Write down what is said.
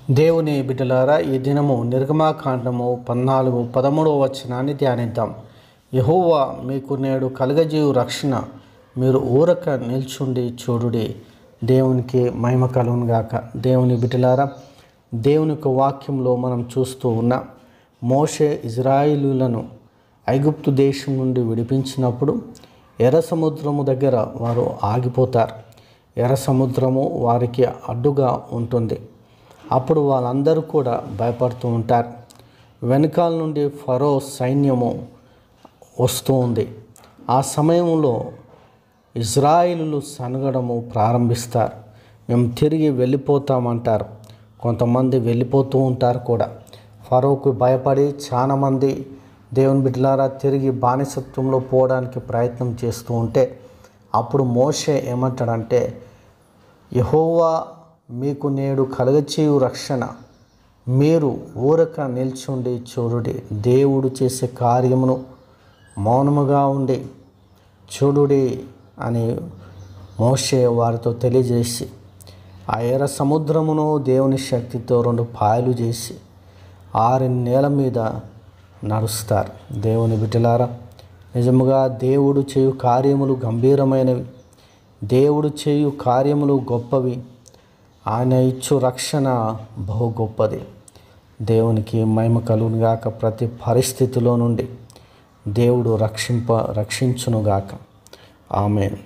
దేవుని బిడ్డలారా, ఈ దినము నిర్గమాకాండము 14-13 వచనాన్ని ధ్యానిద్దాం. యెహోవా మీకు నేడు కలుగజేయు రక్షణ, మీరు ఊరక నిల్చుండి చూడుడి. దేవునికి మహిమ కలుగును గాక. దేవుని బిడ్డలారా, దేవుని యొక్క వాక్యంలో మనం చూస్తూ ఉన్నాం. మోషే ఇజ్రాయేలీయులను ఐగుప్తు దేశం నుండి విడిపించినప్పుడు ఎర్ర సముద్రము దగ్గర వారు ఆగిపోతారు. ఎర్ర సముద్రము వారికి అడ్డుగా ఉంటుంది. అప్పుడు వాళ్ళందరూ కూడా భయపడుతూ ఉంటారు. వెనకాల నుండి ఫరో సైన్యము వస్తూ ఉంది. ఆ సమయంలో ఇజ్రాయేలీయులు సనగడము ప్రారంభిస్తారు. మేము తిరిగి వెళ్ళిపోతామంటారు. కొంతమంది వెళ్ళిపోతూ ఉంటారు కూడా. ఫరోకు భయపడి చాలామంది దేవుని బిడ్డలారా తిరిగి బానిసత్వంలో పోవడానికి ప్రయత్నం చేస్తూ ఉంటే, అప్పుడు మోషే ఏమంటాడంటే, యెహోవా మీకు నేడు కలుగచేయు రక్షణ, మీరు ఊరక నిల్చుండి చూడుడి. దేవుడు చేసే కార్యమును మౌనముగా ఉండి చూడుడి అని మోషే వారితో తెలియజేసి, ఆ ఎర్ర సముద్రమును దేవుని శక్తితో 2 పాయలు చేసి 6 నేల మీద నడుస్తారు. దేవుని బిడ్డలారా, నిజముగా దేవుడు చేయు కార్యములు గంభీరమైనవి. దేవుడు చేయు కార్యములు గొప్పవి. ఆయన ఇచ్చు రక్షణ బహు గొప్పది. దేవునికి మహిమ కలుగును గాక. ప్రతి పరిస్థితిలో నుండి దేవుడు రక్షించునుగాక. ఆమేన్.